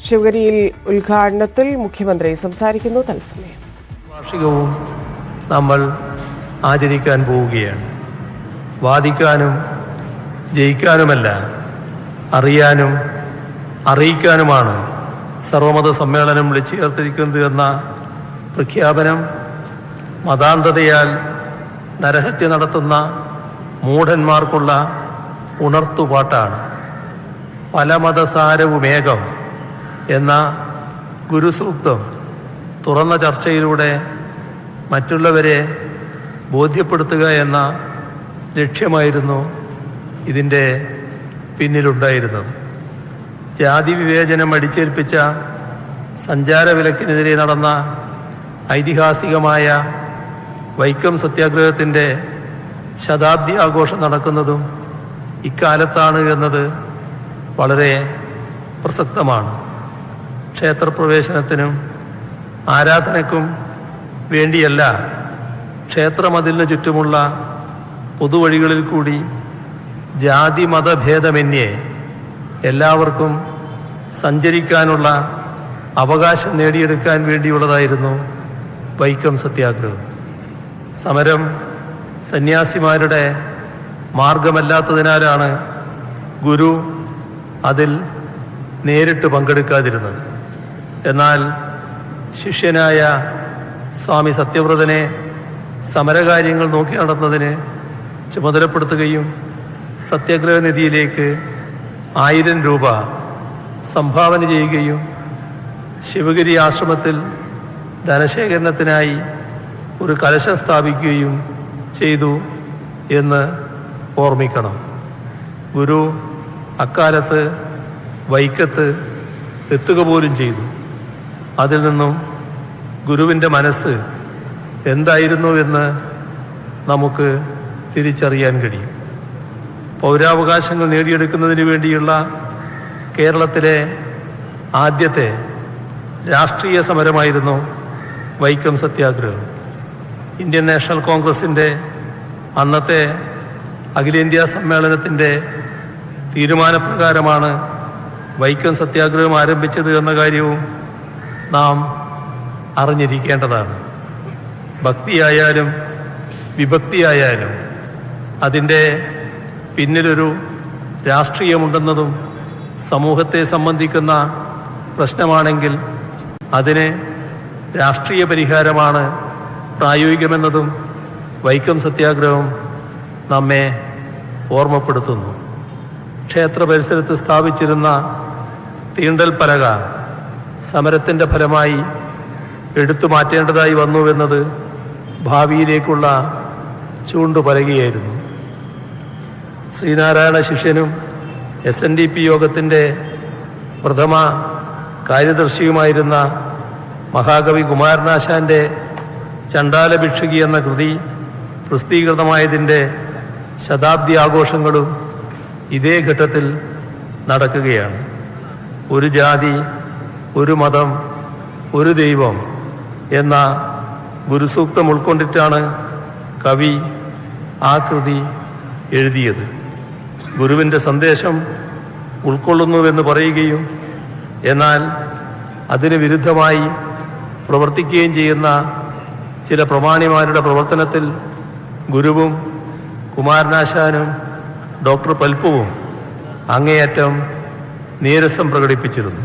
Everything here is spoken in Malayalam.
ശിവഗിരിയിൽ ഉദ്ഘാടനത്തിൽ മുഖ്യമന്ത്രി സംസാരിക്കുന്നു. തത്സമയം വാർഷികവും നമ്മൾ ആചരിക്കാൻ പോവുകയാണ്. വാദിക്കാനും ജയിക്കാനുമല്ല, അറിയാനും അറിയിക്കാനുമാണ് സർവമത സമ്മേളനം വിളിച്ചു ചേർത്തിരിക്കുന്നത് എന്ന പ്രഖ്യാപനം മതാന്ധതയാൽ നരഹത്യ നടത്തുന്ന മൂഢന്മാർക്കുള്ള ഉണർത്തുപാട്ടാണ്. പല മതസാരവുമേകം എന്ന ഗുരുസൂക്തം തുറന്ന ചർച്ചയിലൂടെ മറ്റുള്ളവരെ ബോധ്യപ്പെടുത്തുക എന്ന ലക്ഷ്യമായിരുന്നു ഇതിൻ്റെ പിന്നിലുണ്ടായിരുന്നത്. ജാതി വിവേചനം അടിച്ചേൽപ്പിച്ച സഞ്ചാരവിലക്കിനെതിരെ നടന്ന ഐതിഹാസികമായ വൈക്കം സത്യാഗ്രഹത്തിൻ്റെ ശതാബ്ദി ആഘോഷം നടക്കുന്നതും ഇക്കാലത്താണ് എന്നത് വളരെ പ്രസക്തമാണ്. ക്ഷേത്രപ്രവേശനത്തിനും ആരാധനയ്ക്കും വേണ്ടിയല്ല, ക്ഷേത്രമതിലിന് ചുറ്റുമുള്ള പൊതുവഴികളിൽ കൂടി ജാതി മതഭേദമന്യേ എല്ലാവർക്കും സഞ്ചരിക്കാനുള്ള അവകാശം നേടിയെടുക്കാൻ വേണ്ടിയുള്ളതായിരുന്നു വൈക്കം സത്യാഗ്രഹം. സമരം സന്യാസിമാരുടെ മാർഗമല്ലാത്തതിനാലാണ് ഗുരു അതിൽ നേരിട്ട് പങ്കെടുക്കാതിരുന്നത്. എന്നാൽ ശിഷ്യനായ സ്വാമി സത്യവ്രതനെ സമരകാര്യങ്ങൾ നോക്കി നടത്തുന്നതിന് ചുമതലപ്പെടുത്തുകയും സത്യാഗ്രഹ നിധിയിലേക്ക് 1000 രൂപ സംഭാവന ചെയ്യുകയും ശിവഗിരി ആശ്രമത്തിൽ ധനശേഖരണത്തിനായി ഒരു കലശം സ്ഥാപിക്കുകയും ചെയ്തു എന്ന് ഓർമ്മിക്കണം. ഗുരു അക്കാലത്ത് വൈക്കത്ത് എത്തുക പോലും ചെയ്തു. അതിൽ നിന്നും ഗുരുവിൻ്റെ മനസ്സ് എന്തായിരുന്നു എന്ന് നമുക്ക് തിരിച്ചറിയാൻ കഴിയും. പൗരാവകാശങ്ങൾ നേടിയെടുക്കുന്നതിന് വേണ്ടിയുള്ള കേരളത്തിലെ ആദ്യത്തെ രാഷ്ട്രീയ സമരമായിരുന്നു വൈക്കം സത്യാഗ്രഹം. ഇന്ത്യൻ നാഷണൽ കോൺഗ്രസിൻ്റെ അന്നത്തെ അഖിലേന്ത്യാ സമ്മേളനത്തിൻ്റെ തീരുമാനപ്രകാരമാണ് വൈക്കം സത്യാഗ്രഹം ആരംഭിച്ചത് എന്ന കാര്യവും നാം അറിഞ്ഞിരിക്കേണ്ടതാണ്. ഭക്തിയായാലും വിഭക്തിയായാലും അതിൻ്റെ പിന്നിലൊരു രാഷ്ട്രീയമുണ്ടെന്നതും സമൂഹത്തെ സംബന്ധിക്കുന്ന പ്രശ്നമാണെങ്കിൽ അതിന് രാഷ്ട്രീയ പരിഹാരമാണ് പ്രായോഗികമെന്നതും വൈക്കം സത്യാഗ്രഹം നമ്മെ ഓർമ്മപ്പെടുത്തുന്നു. ക്ഷേത്ര പരിസരത്ത് സ്ഥാപിച്ചിരുന്ന തീണ്ടൽ പലക സമരത്തിൻ്റെ ഫലമായി എടുത്തു മാറ്റേണ്ടതായി വന്നുവെന്നത് ഭാവിയിലേക്കുള്ള ചൂണ്ടുപലകയായിരുന്നു. ശ്രീനാരായണ ശിഷ്യനും SNDP യോഗത്തിൻ്റെ പ്രഥമ കാര്യദർശിയുമായിരുന്ന മഹാകവി കുമാരനാശാൻ്റെ ചണ്ഡാല ഭിക്ഷുകി എന്ന കൃതി പ്രസിദ്ധീകൃതമായതിൻ്റെ ശതാബ്ദി ആഘോഷങ്ങളും ഇതേ ഘട്ടത്തിൽ നടക്കുകയാണ്. ഒരു ജാതി, ഒരു മതം, ഒരു ദൈവം എന്ന ഗുരുസൂക്തം ഉൾക്കൊണ്ടിട്ടാണ് കവി ആ കൃതി എഴുതിയത്. ഗുരുവിൻ്റെ സന്ദേശം ഉൾക്കൊള്ളുന്നുവെന്ന് പറയുകയും എന്നാൽ അതിന് വിരുദ്ധമായി പ്രവർത്തിക്കുകയും ചെയ്യുന്ന ചില പ്രമാണിമാരുടെ പ്രവർത്തനത്തിൽ ഗുരുവും കുമാരനാശാനും ഡോക്ടർ പൽപ്പുവും അങ്ങേയറ്റം നീരസം പ്രകടിപ്പിച്ചിരുന്നു.